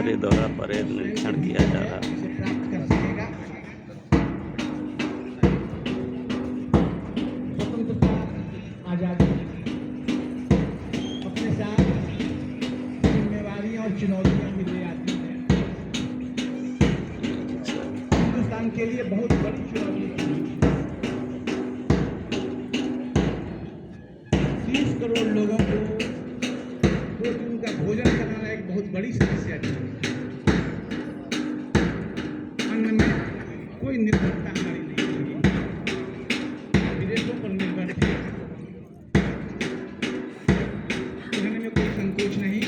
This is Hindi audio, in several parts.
हमारे द्वारा परेड निरीक्षण किया जा रहा है। आजादी अपने साथ जिम्मेवारियां और चुनौतियां भी ले आती है। हिंदुस्तान के लिए बहुत बड़ी चुनौती थी। 30 करोड़ लोगों को 2 दिन का भोजन कराना एक बहुत बड़ी समस्या थी। अन्न में कोई निर्भरता हमारी नहीं थी, विदेशों पर निर्भर थे। कहने में कोई संकोच नहीं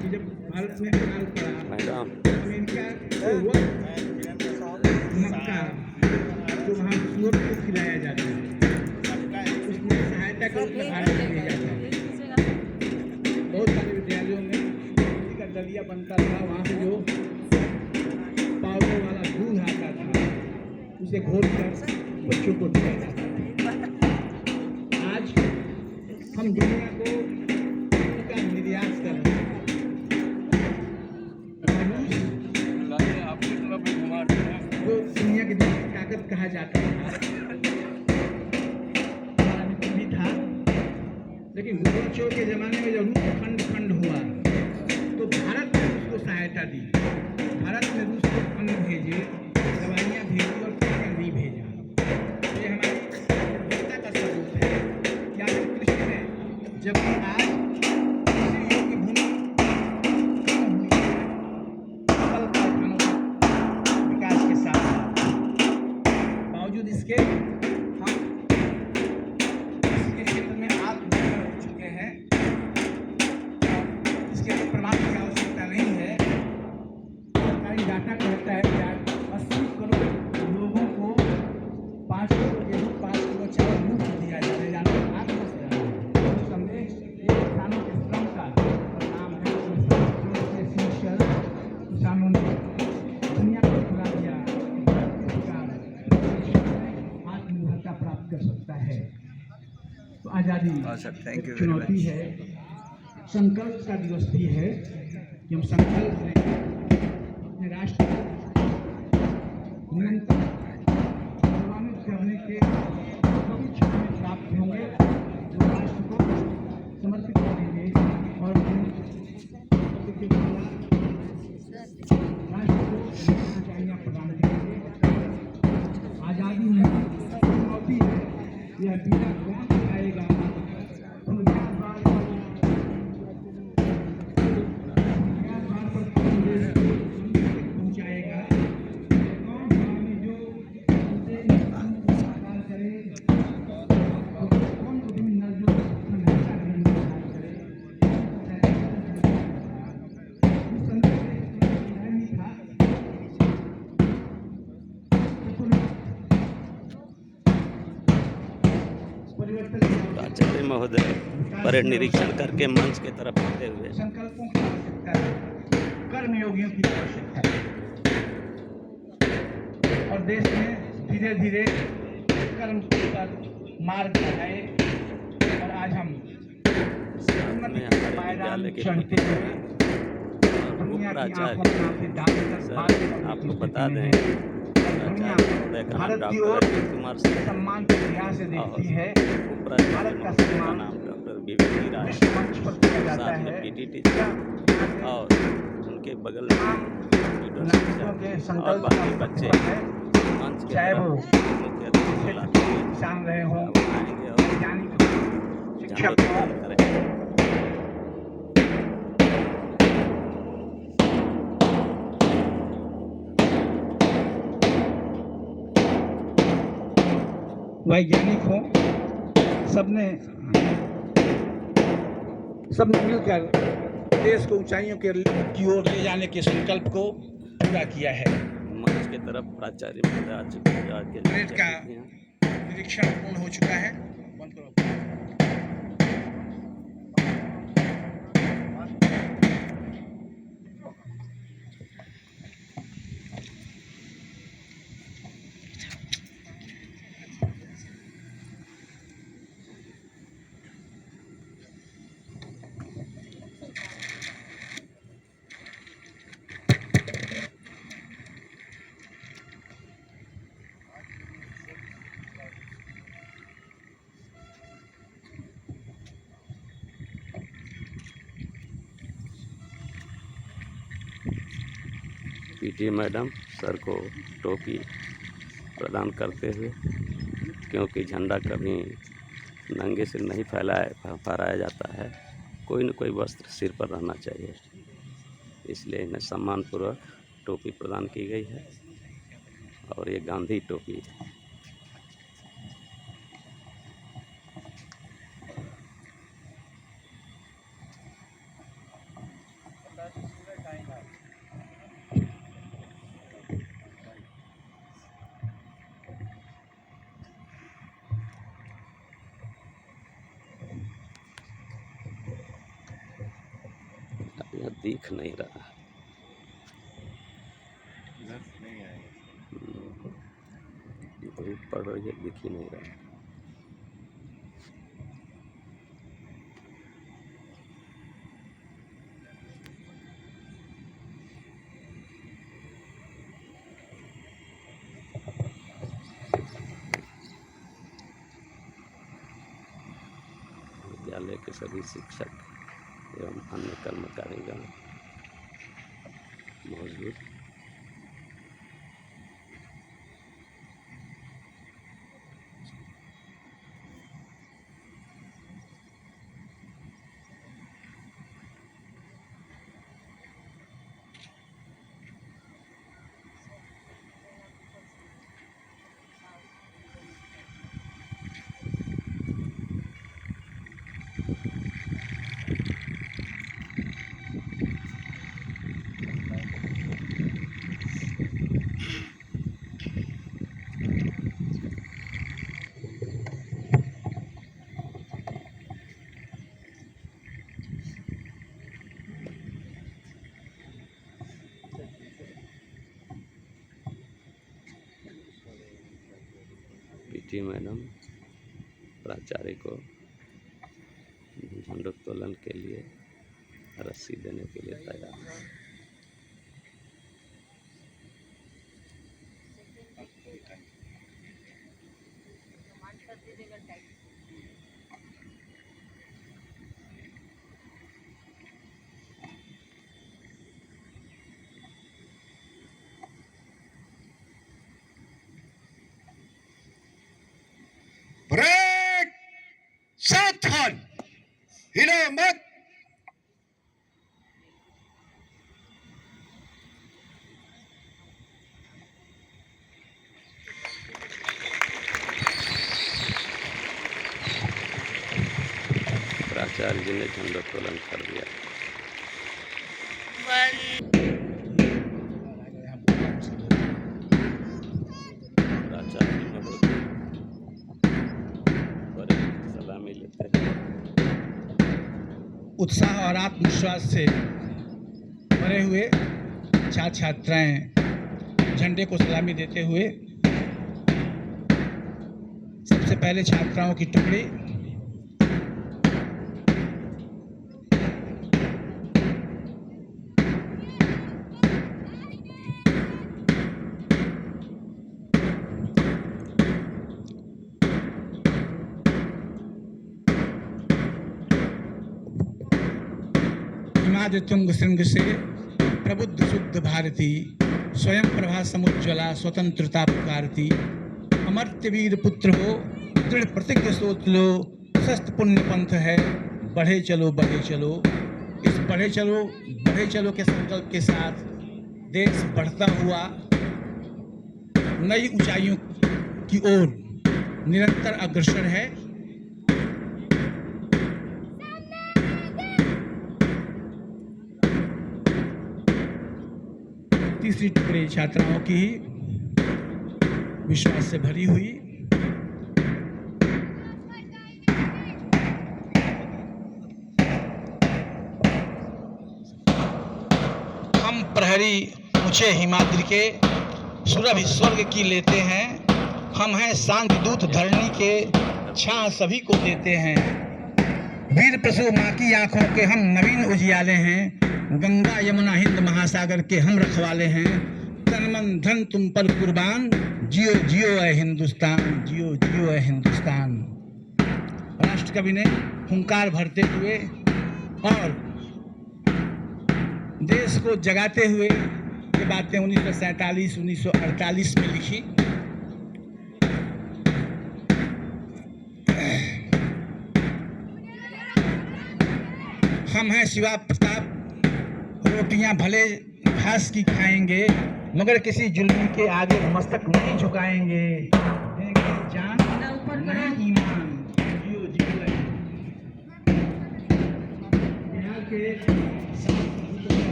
कि जब भारत में अकाल पड़ा, अमेरिका को वह मक्का जो वहाँ सूअर को खिलाया जाता है, उसमें सहायता के रूप में भारत को भेजा था। बहुत सारे विद्यालयों में इसी का दलिया बनता था, वहाँ से जो पाउडर वाला दूध आता था उसे घोल कर बच्चों को दिया जाता था। आज हम दुनिया को का निर्यात कर रहे हैं। जो दुनिया की ताकत कहा जाता था, भी था, लेकिन गोरचों के जमाने में जब रूस खंड हुआ तो भारत ने उसको सहायता दी। भारत ने रूस को अन्न भेजे, दवाइयाँ भेजी और पैसा नहीं भेजा। ये हमारी निर्भरता का स्वरूप है। क्या कृष्ण है, जबकि आज स्त्रियों की भूमि कम हुई है कल कारखानों के विकास के साथ साथ। बावजूद इसके हम इसके क्षेत्र में आत्मनिर्भर हो चुके हैं। इसके लिए प्रमाण की आवश्यकता नहीं है। सरकारी डाटा कहता है कि आज 80 करोड़ लोगों को 5 किलो गेहूँ 5 किलो चावल मुफ्त दिया जा रहा है। संदेश ये किसानों के श्रम का परिणाम है। किसानों ने दुनिया को खिला दिया, आत्मनिर्भरता प्राप्त कर सकता है। तो आज़ादी चुनौती है, संकल्प का दिवस भी है कि हम संकल्प लें अपने राष्ट्र को निरंतर गौरवान्वित करने के सभी क्षण में प्राप्त होंगे, जो राष्ट्र को समर्पित करेंगे और राष्ट्र को ऊंचाइयां प्रदान करेंगे। आज़ादी में चुनौती है, यह बीड़ा कौन उठाएगा। आचार्य महोदय परेड निरीक्षण करके मंच की तरफ आते हुए संकल्पों की आवश्यकता है, कर्मयोगियों की आवश्यकता है और देश में धीरे धीरे कर्म पर मार्ग लगाए और आज हम उन्नति के पायदान चढ़ते हुए दुनिया की आंखों में आंखें डालकर आपको बता दें भारत की ओर सम्मान के लिहाज से देखती है। भारत का सम्मान विश्व मंच पर किया जाता है और उनके बगल में और बाकी बच्चे मंच के चाहे वो किसान रहे हों, वैज्ञानिक शिक्षक हों, वैज्ञानिक हो, सबने मिलकर देश को ऊंचाइयों की ओर ले जाने के संकल्प को पूरा किया है। मंच की तरफ प्राचार्य महोदय आ चुके हैं। परेड का निरीक्षण पूर्ण हो चुका है। बंद करो। पीटी मैडम सर को टोपी प्रदान करते हुए, क्योंकि झंडा कभी नंगे सिर नहीं फहराया जाता है, कोई न कोई वस्त्र सिर पर रहना चाहिए, इसलिए इन्हें सम्मानपूर्वक टोपी प्रदान की गई है और ये गांधी टोपी है। यह दिख नहीं रहा है, धूप पड़ रही है, दिख ही नहीं रहा है। विद्यालय के सभी शिक्षक एवं अन्य कर्मकारीगण मौजूद। पीटी मैडम प्राचार्य को झंडोत्तोलन के लिए रस्सी देने के लिए तैयार है। ब्रेक, सावधान, हिलो मत। प्राचार्य जी ने झंडोत्तोलन कर दिया। प्राचार्य जी महोदय बड़े सलामी लेते हैं। उत्साह और आत्मविश्वास से भरे हुए छात्र छात्राएं झंडे को सलामी देते हुए सबसे पहले छात्राओं की टुकड़ी तुंग श्रृंग से प्रबुद्ध शुद्ध भारती स्वयं प्रभा समुज्ज्वला स्वतंत्रता पुकारती अमर्त्य वीर पुत्र हो दृढ़ प्रतिज्ञ सोच लो सस्त पुण्य पंथ है बढ़े चलो इस बढ़े चलो के संकल्प के साथ देश बढ़ता हुआ नई ऊंचाइयों की ओर निरंतर अग्रसर है। तीसरी टुकड़ी छात्राओं की विश्वास से भरी हुई हम प्रहरी ऊंचे हिमाद्रि के सुरभि स्वर्ग की लेते हैं, हम हैं शांति दूत धरणी के छां सभी को देते हैं। वीर प्रसव माँ की आंखों के हम नवीन उजियाले हैं, गंगा यमुना हिंद महासागर के हम रखवाले हैं। तन मन धन तुम पर कुर्बान, जियो जियो है हिंदुस्तान, जियो जियो है हिंदुस्तान। राष्ट्रकवि ने हुंकार भरते हुए और देश को जगाते हुए ये बातें 1947 1948 में लिखी। हम हैं शिवा प्रताप, रोटियां भले घास की खाएंगे, मगर किसी जुल्मी के आगे मस्तक नहीं झुकाएंगे। देंगे जान